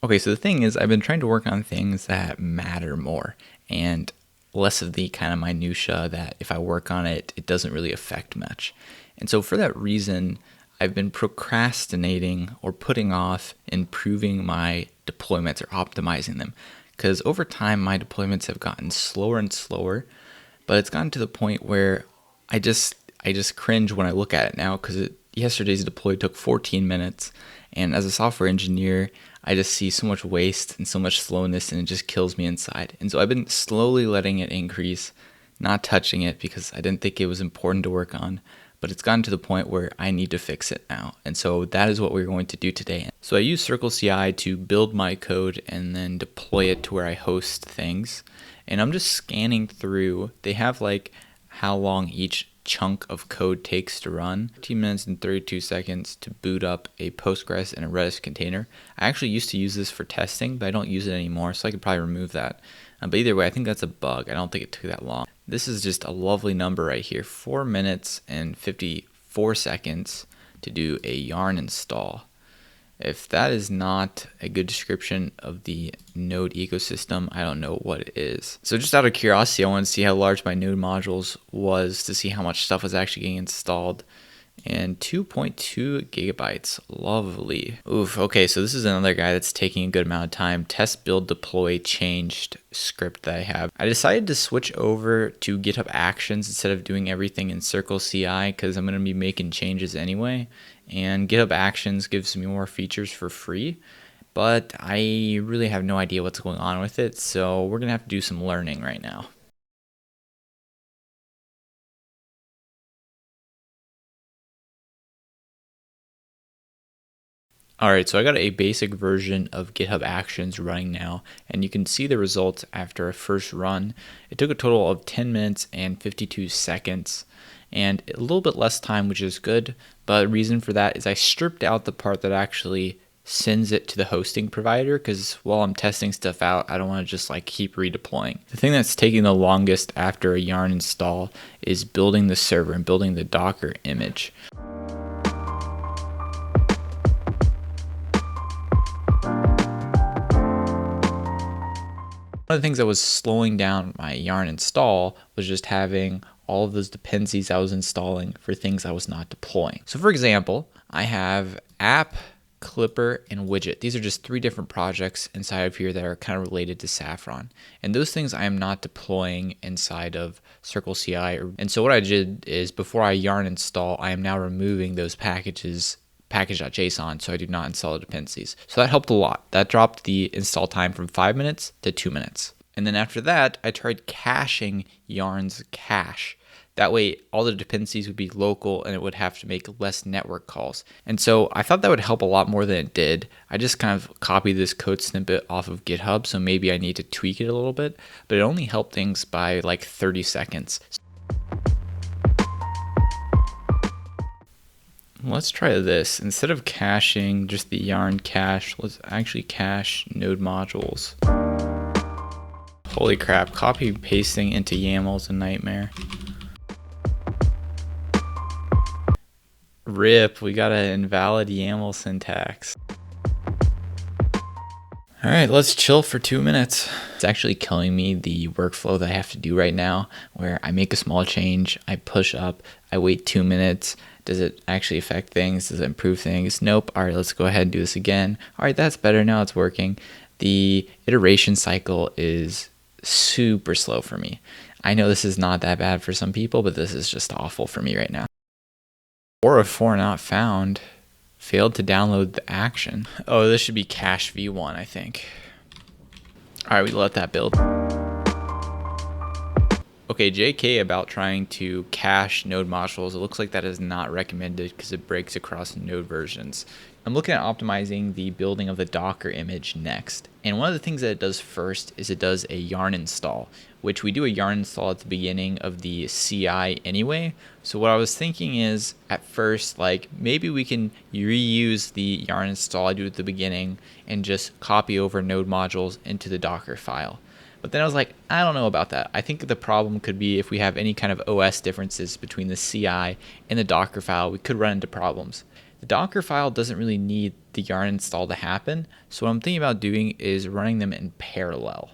Okay, so the thing is, I've been trying to work on things that matter more and less of the kind of minutia that if I work on it, it doesn't really affect much. And so for that reason, I've been procrastinating or putting off improving my deployments or optimizing them. Because over time, my deployments have gotten slower and slower, but it's gotten to the point where I just I just cringe when I look at it now because yesterday's deploy took 14 minutes, and as a software engineer, I just see so much waste and so much slowness, and it just kills me inside. And so I've been slowly letting it increase, not touching it because I didn't think it was important to work on. But it's gotten to the point where I need to fix it now. And so that is what we're going to do today. So I use Circle CI to build my code and then deploy it to where I host things. And I'm just scanning through. They have like how long each chunk of code takes to run. 15 minutes and 32 seconds to boot up a Postgres and a Redis container. I actually used to use this for testing, but I don't use it anymore, so I could probably remove that. But either way, I think that's a bug. I don't think it took that long. This is just a lovely number right here, 4 minutes and 54 seconds to do a yarn install. If that is not a good description of the Node ecosystem, I don't know what it is. So just out of curiosity, I want to see how large my Node modules was to see how much stuff was actually getting installed. And 2.2 gigabytes, lovely. Oof, okay, so this is another guy that's taking a good amount of time. Test, build, deploy, changed script that I have. I decided to switch over to GitHub Actions instead of doing everything in Circle CI because I'm going to be making changes anyway. And GitHub Actions gives me more features for free, but I really have no idea what's going on with it, so we're going to have to do some learning right now. Alright, so I got a basic version of GitHub Actions running now, and you can see the results after a first run. It took a total of 10 minutes and 52 seconds, and a little bit less time, which is good, but the reason for that is I stripped out the part that actually sends it to the hosting provider, because while I'm testing stuff out, I don't want to just like keep redeploying. The thing that's taking the longest after a yarn install is building the server and building the Docker image. One of the things that was slowing down my yarn install was just having all of those dependencies I was installing for things I was not deploying. So for example, I have app, clipper, and widget. These are just 3 different projects inside of here that are kind of related to Saffron. And those things I am not deploying inside of Circle CI. And so what I did is before I yarn install, I am now removing those packages package.json, so I do not install the dependencies. So that helped a lot. That dropped the install time from 5 minutes to 2 minutes. And then after that, I tried caching yarn's cache. That way, all the dependencies would be local and it would have to make less network calls. And so I thought that would help a lot more than it did. I just kind of copied this code snippet off of GitHub, so maybe I need to tweak it a little bit, but it only helped things by like 30 seconds. Let's try this. Instead of caching just the yarn cache, let's actually cache node modules. Holy crap, copy pasting into YAML is a nightmare. RIP, we got an invalid YAML syntax. All right, let's chill for 2 minutes. It's actually killing me, the workflow that I have to do right now, where I make a small change, I push up, I wait 2 minutes. Does it actually affect things? Does it improve things? Nope. All right, let's go ahead and do this again. All right, that's better. Now it's working. The iteration cycle is super slow for me. I know this is not that bad for some people, but this is just awful for me right now. 4 of 4 not found. Failed to download the action. Oh, this should be cache v1, I think. All right, we let that build. Okay, JK about trying to cache node modules. It looks like that is not recommended because it breaks across node versions. I'm looking at optimizing the building of the Docker image next. And one of the things that it does first is it does a yarn install, which we do a yarn install at the beginning of the CI anyway. So what I was thinking is at first, like maybe we can reuse the yarn install I do at the beginning and just copy over node modules into the Docker file. But then I was like, I don't know about that. I think the problem could be if we have any kind of OS differences between the CI and the Docker file, we could run into problems. The Docker file doesn't really need the yarn install to happen, so what I'm thinking about doing is running them in parallel.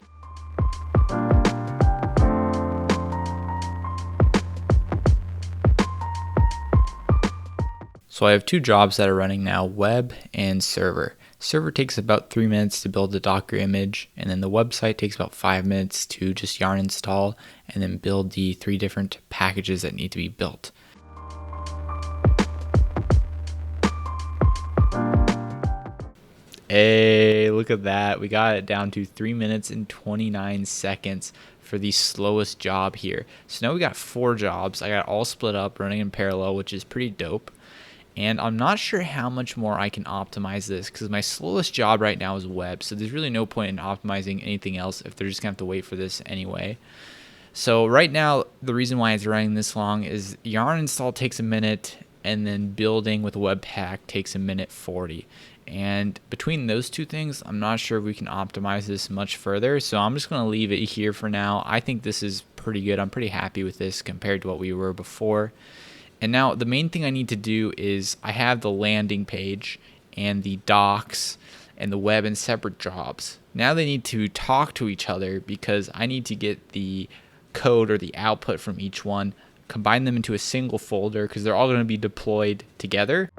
So I have two jobs that are running now, web and server. Server takes about 3 minutes to build the Docker image, and then the website takes about 5 minutes to just yarn install and then build the 3 different packages that need to be built. Hey, look at that. We got it down to 3 minutes and 29 seconds for the slowest job here. So now we got 4 jobs. I got all split up running in parallel, which is pretty dope. And I'm not sure how much more I can optimize this because my slowest job right now is web. So there's really no point in optimizing anything else if they're just going to have to wait for this anyway. So right now, the reason why it's running this long is yarn install takes a minute and then building with Webpack takes a minute 40. And between those two things, I'm not sure if we can optimize this much further. So I'm just going to leave it here for now. I think this is pretty good. I'm pretty happy with this compared to what we were before. And now the main thing I need to do is I have the landing page and the docs and the web in separate jobs. Now they need to talk to each other because I need to get the code or the output from each one, combine them into a single folder because they're all going to be deployed together.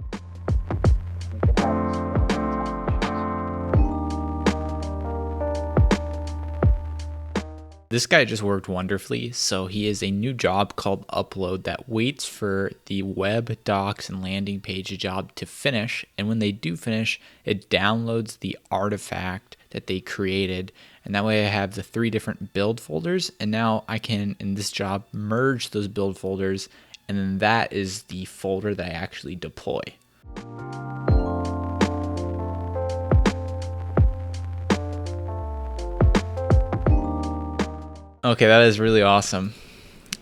This guy just worked wonderfully. So he has a new job called upload that waits for the web, docs, and landing page job to finish. And when they do finish, it downloads the artifact that they created. And that way I have the 3 different build folders. And now I can, in this job, merge those build folders. And then that is the folder that I actually deploy. Okay, that is really awesome.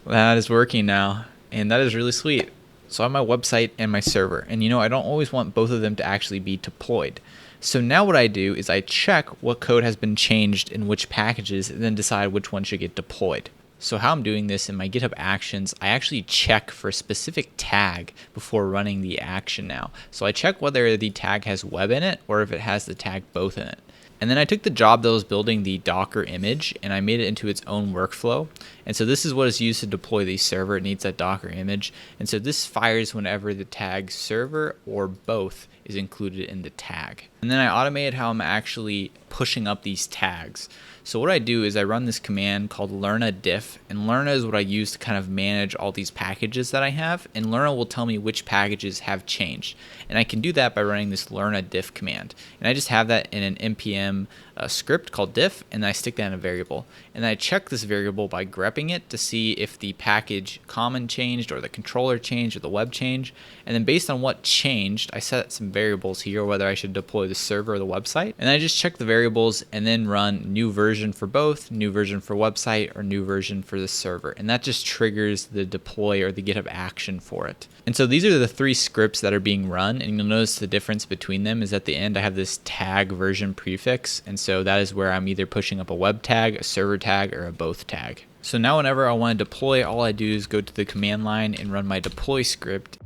That is working now, and that is really sweet. So I have my website and my server, and I don't always want both of them to actually be deployed. So now what I do is I check what code has been changed in which packages and then decide which one should get deployed. So how I'm doing this in my GitHub Actions, I actually check for a specific tag before running the action now. So I check whether the tag has web in it or if it has the tag both in it. And then I took the job that was building the Docker image and I made it into its own workflow. And so this is what is used to deploy the server. It needs that Docker image. And so this fires whenever the tag server or both is included in the tag. And then I automated how I'm actually pushing up these tags. So what I do is I run this command called lerna diff, and lerna is what I use to kind of manage all these packages that I have, and lerna will tell me which packages have changed. And I can do that by running this lerna diff command. And I just have that in an npm script called diff, and I stick that in a variable. And I check this variable by grepping it to see if the package common changed or the controller changed or the web changed. And then based on what changed, I set some variables here, whether I should deploy the server or the website. And I just check the variables and then run new version for both, new version for website, or new version for the server. And that just triggers the deploy or the GitHub action for it. And so these are the 3 scripts that are being run. And you'll notice the difference between them is at the end I have this tag version prefix. And so that is where I'm either pushing up a web tag, a server tag, or a both tag. So now whenever I want to deploy, all I do is go to the command line and run my deploy script.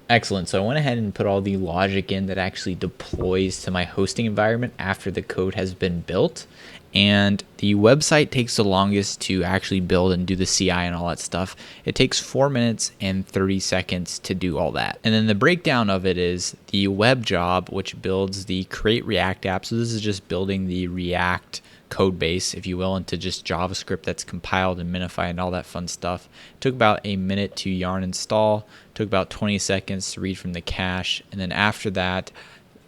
Excellent. So I went ahead and put all the logic in that actually deploys to my hosting environment after the code has been built. And the website takes the longest to actually build and do the CI and all that stuff. It takes 4 minutes and 30 seconds to do all that. And then the breakdown of it is the web job, which builds the create React app. So this is just building the React code base, if you will, into just JavaScript that's compiled and minified and all that fun stuff. It took about a minute to yarn install, took about 20 seconds to read from the cache, and then after that,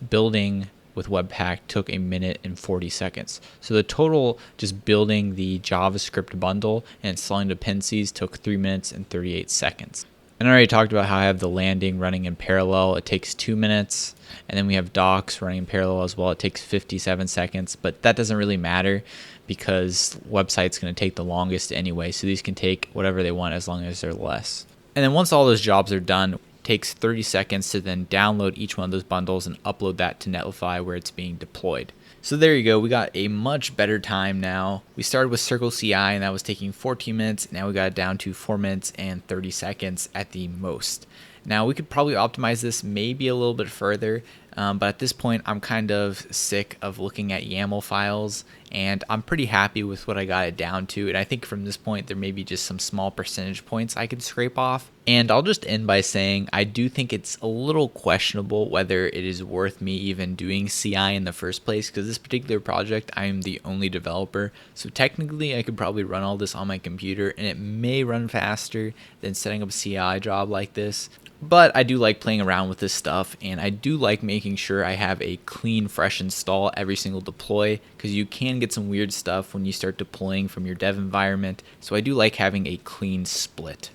building with Webpack took a minute and 40 seconds. So the total just building the JavaScript bundle and installing dependencies took 3 minutes and 38 seconds. And I already talked about how I have the landing running in parallel. It takes 2 minutes. And then we have docs running in parallel as well. It takes 57 seconds, but that doesn't really matter because website's going to take the longest anyway. So these can take whatever they want as long as they're less. And then once all those jobs are done, it takes 30 seconds to then download each one of those bundles and upload that to Netlify where it's being deployed. So there you go. We got a much better time now. We started with Circle CI and that was taking 14 minutes. Now we got it down to 4 minutes and 30 seconds at the most. Now we could probably optimize this maybe a little bit further, but at this point I'm kind of sick of looking at YAML files and I'm pretty happy with what I got it down to. And I think from this point there may be just some small percentage points I could scrape off. And I'll just end by saying I do think it's a little questionable whether it is worth me even doing CI in the first place, because this particular project I am the only developer. So technically I could probably run all this on my computer and it may run faster than setting up a CI job like this. But I do like playing around with this stuff, and I do like making sure I have a clean, fresh install every single deploy, because you can get some weird stuff when you start deploying from your dev environment. So I do like having a clean split.